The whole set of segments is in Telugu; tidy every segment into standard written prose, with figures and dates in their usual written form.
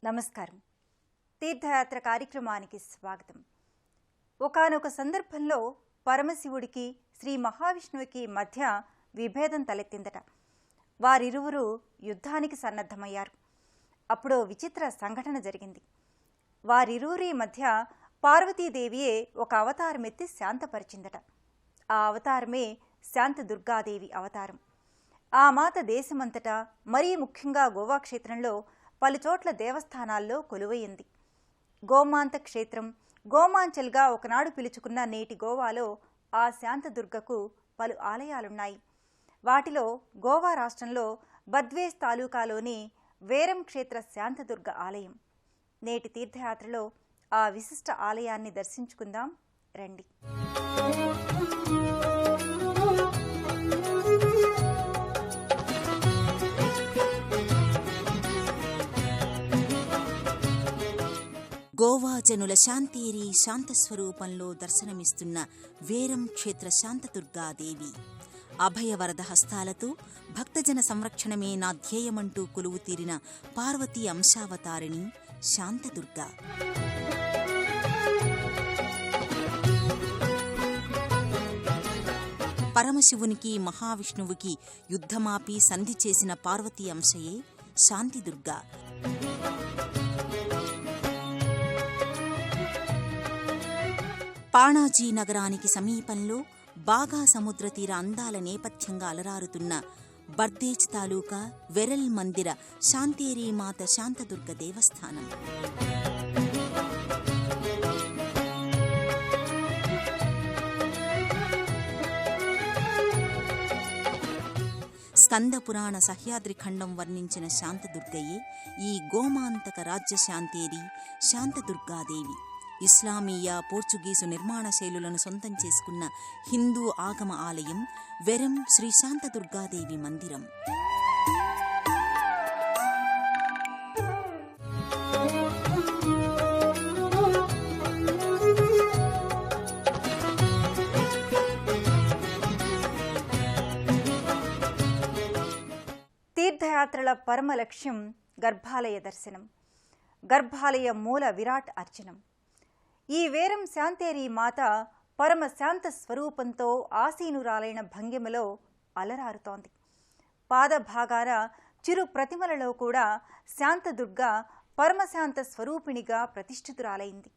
నమస్కారం. తీర్థయాత్ర కార్యక్రమానికి స్వాగతం. ఒకానొక సందర్భంలో పరమశివుడికి శ్రీ మహావిష్ణువుకి మధ్య విభేదం తలెత్తిందట. వారిరువురు యుద్ధానికి సన్నద్ధమయ్యారు. అప్పుడో విచిత్ర సంఘటన జరిగింది. వారిరువురి మధ్య పార్వతీదేవియే ఒక అవతారమెత్తి శాంతపరిచిందట. ఆ అవతారమే శాంతదుర్గాదేవి అవతారం. ఆ మాత దేశమంతటా, మరీ ముఖ్యంగా గోవా క్షేత్రంలో పలుచోట్ల దేవస్థానాల్లో కొలువయింది. గోమాంత క్షేత్రం, గోమాంచల్గా ఒకనాడు పిలుచుకున్న నేటి గోవాలో ఆ శాంతదుర్గకు పలు ఆలయాలున్నాయి. వాటిలో గోవా రాష్ట్రంలో బద్వేష్ తాలూకాలోని వేరం క్షేత్ర శాంతదుర్గ ఆలయం. నేటి తీర్థయాత్రలో ఆ విశిష్ట ఆలయాన్ని దర్శించుకుందాం రండి. గోవా జనుల శాంతేరి శాంతస్వరూపంలో దర్శనమిస్తున్న వేరం క్షేత్ర శాంతదుర్గాదేవి అభయవరద హస్తాలతో భక్తజన సంరక్షణమే నా ధ్యేయమంటూ కొలువు తీరిన పార్వతీ అంశావతారిణి శాంతదుర్గ. పరమశివునికి మహావిష్ణువుకి యుద్ధమాపి సంధి చేసిన పార్వతీ అంశయే శాంతిదుర్గ. పాణాజీ నగరానికి సమీపంలో బాగా సముద్ర తీర అందాల నేపథ్యంగా అలరారుతున్న బర్దేజ్ తాలూకా వెరల్ మందిర శాంతేరీ మాత శాంతదుర్గ దేవస్థానం. స్కంద పురాణ సహ్యాద్రి ఖండం వర్ణించిన శాంతదుర్గయే ఈ గోమాంతక రాజ్య శాంతేరి శాంతదుర్గాదేవి. ఇస్లామీయ, పోర్చుగీసు నిర్మాణ శైలులను సొంతం చేసుకున్న హిందూ ఆగమ ఆలయం వెరం శ్రీ శాంతదుర్గాదేవి మందిరం. తీర్థయాత్రల పరమ లక్ష్యం గర్భాలయ దర్శనం, గర్భాలయ మూల విరాట్ అర్చనం. ఈ వేరం శాంతేరీ మాత పరమ శాంత స్వరూపంతో ఆసీనురాలైన భంగిమలో అలరారుతోంది. పాదభాగాన చిరు ప్రతిమలలో కూడా శాంతదుర్గ పరమశాంత స్వరూపిణిగా ప్రతిష్ఠితురాలైంది.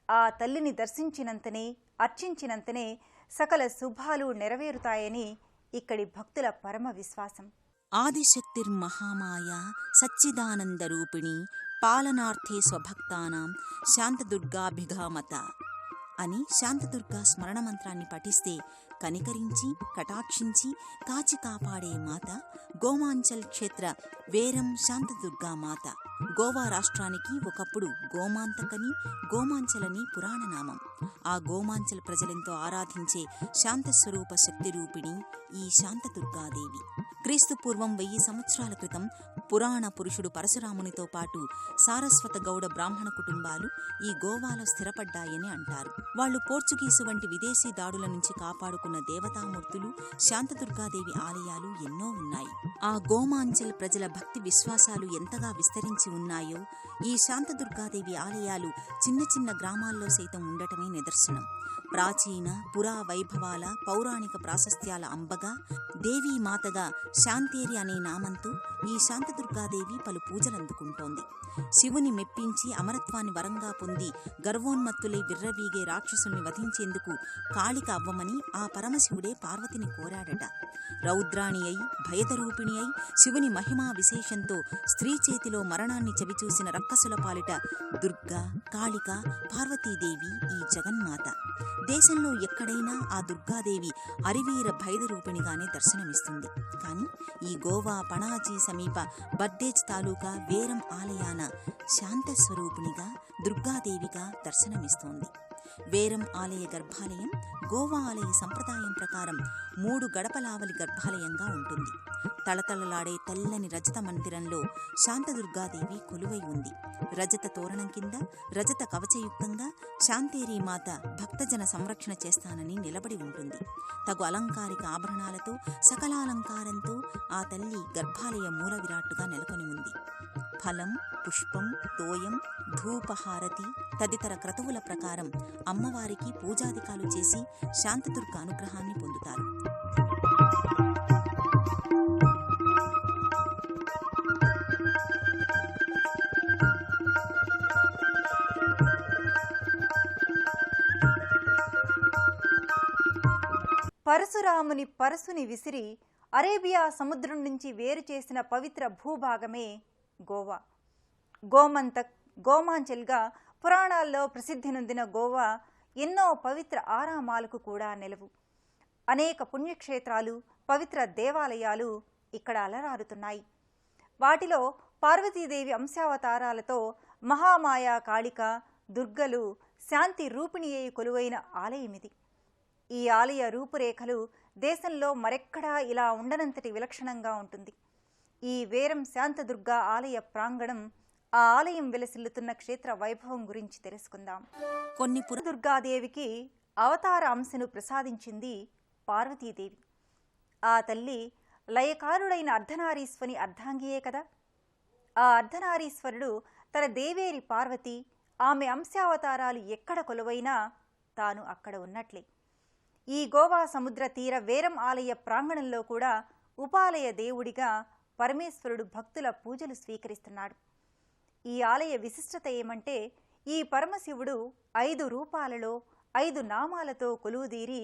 ఆ తల్లిని దర్శించినంతనే, అర్చించినంతనే సకల శుభాలు నెరవేరుతాయని ఇక్కడి భక్తుల పరమ విశ్వాసం. ఆదిశక్తిర్మహామాయ సచ్చిదానందరూపిణి పాలనార్థే స్వభక్తానాం శాంతదుర్గాభిగామత అని శాంతదుర్గా స్మరణ మంత్రాన్ని పఠిస్తే కనికరించి, కటాక్షించి, కాచి కాపాడే మాత గోమాంచల్ క్షేత్ర వేరం శాంతదుర్గా మాత. గోవా రాష్ట్రానికి ఒకప్పుడు గోమాంతకని, గోమాంచలని పురాణనామం. ఆ గోమాంచల్ ప్రజలెంతో ఆరాధించే శాంతస్వరూప శక్తిరూపిణి ఈ శాంతదుర్గాదేవి. క్రీస్తు పూర్వం 1000 సంవత్సరాల క్రితం పురాణ పురుషుడు పరశురామునితో పాటు సారస్వత గౌడ బ్రాహ్మణ కుటుంబాలు ఈ గోవాలో స్థిరపడ్డాయని అంటారు. వాళ్లు పోర్చుగీసు వంటి విదేశీ దాడుల నుంచి కాపాడుకున్న దేవతామూర్తులు, శాంతదుర్గాదేవి ఆలయాలు ఎన్నో ఉన్నాయి. ఆ గోమాంచల్ ప్రజల భక్తి విశ్వాసాలు ఎంతగా విస్తరించి ఉన్నాయో ఈ శాంతదుర్గాదేవి ఆలయాలు చిన్న చిన్న గ్రామాల్లో సైతం ఉండటమే నిదర్శనం. ప్రాచీన పురా వైభవాల, పౌరాణిక ప్రాశస్త్యాల అంబగా, దేవీమాతగా శాంతేరి అనే నామంతో ఈ శాంతదుర్గాదేవి పలు పూజలందుకుంటోంది. శివుని మెప్పించి అమరత్వాన్ని వరంగా పొంది గర్వోన్మత్తులై విర్రవీగే రాక్షసుల్ని వధించేందుకు కాళిక అవ్వమని ఆ పరమశివుడే పార్వతిని కోరాడట. రౌద్రాణి అయి, భయదరూపిణి అయి, శివుని మహిమా విశేషంతో స్త్రీ చేతిలో మరణాన్ని చవిచూసిన రక్కసుల పాలిట దుర్గా, కాళిక, పార్వతీదేవి ఈ జగన్మాత. దేశంలో ఎక్కడైనా ఆ దుర్గాదేవి అరివీర భైదరూపిణిగానే దర్శనమిస్తుంది. కానీ ఈ గోవా పణాజీ సమీప బర్దేజ్ తాలూకా వేరం ఆలయాన శాంతస్వరూపిణిగా, దుర్గాదేవిగా దర్శనమిస్తోంది. వేరం ఆలయ గర్భాలయం గోవా ఆలయ సంప్రదాయం ప్రకారం 3 గడపలావలి గర్భాలయంగా ఉంటుంది. తళతళలాడే తెల్లని రజత మందిరంలో శాంతదుర్గాదేవి కొలువై ఉంది. రజత తోరణం కింద రజత కవచయుక్తంగా శాంతేరీ మాత భక్తజన సంరక్షణ చేస్తానని నిలబడి ఉంటుంది. తగు అలంకారిక ఆభరణాలతో, సకలాలంకారంతో ఆ తల్లి గర్భాలయ మూల విరాట్టుగా నెలకొని ఉంది. ఫలం, పుష్పం, తోయం, ధూపహారతి తదితర క్రతువుల ప్రకారం అమ్మవారికి పూజాదికాలు చేసి శాంతదుర్గ అనుగ్రహాన్ని పొందుతారు. పరశురాముని పరశుని విసిరి అరేబియా సముద్రం నుంచి వేరు చేసిన పవిత్ర భూభాగమే గోవా. గోమంతక్, గోమాంచల్గా పురాణాల్లో ప్రసిద్ధి నొందిన గోవా ఎన్నో పవిత్ర ఆరామాలకు కూడా నెలవు. అనేక పుణ్యక్షేత్రాలు, పవిత్ర దేవాలయాలు ఇక్కడ అలరారుతున్నాయి. వాటిలో పార్వతీదేవి అంశావతారాలతో మహామాయా కాళిక, దుర్గలు శాంతి రూపిణి అయి కొలువైన ఆలయమిది. ఈ ఆలయ రూపురేఖలు దేశంలో మరెక్కడా ఇలా ఉండనంతటి విలక్షణంగా ఉంటుంది. ఈ వేరం శాంతదుర్గ ఆలయ ప్రాంగణం, ఆ ఆలయం వెలసిల్లుతున్న క్షేత్ర వైభవం గురించి తెలుసుకుందాం. కొన్ని దుర్గాదేవికి అవతార అంశను ప్రసాదించింది పార్వతీదేవి. ఆ తల్లి లయకారుడైన అర్ధనారీశ్వని అర్ధాంగియే కదా. ఆ అర్ధనారీశ్వరుడు తన దేవేరి పార్వతి, ఆమె అంశావతారాలు ఎక్కడ కొలువైనా తాను అక్కడ ఉన్నట్లే. ఈ గోవా సముద్ర తీర వేరం ఆలయ ప్రాంగణంలో కూడా ఉపాలయ దేవుడిగా పరమేశ్వరుడు భక్తుల పూజలు స్వీకరిస్తున్నాడు. ఈ ఆలయ విశిష్టత ఏమంటే, ఈ పరమశివుడు 5 రూపాలలో 5 నామాలతో కొలువుదీరి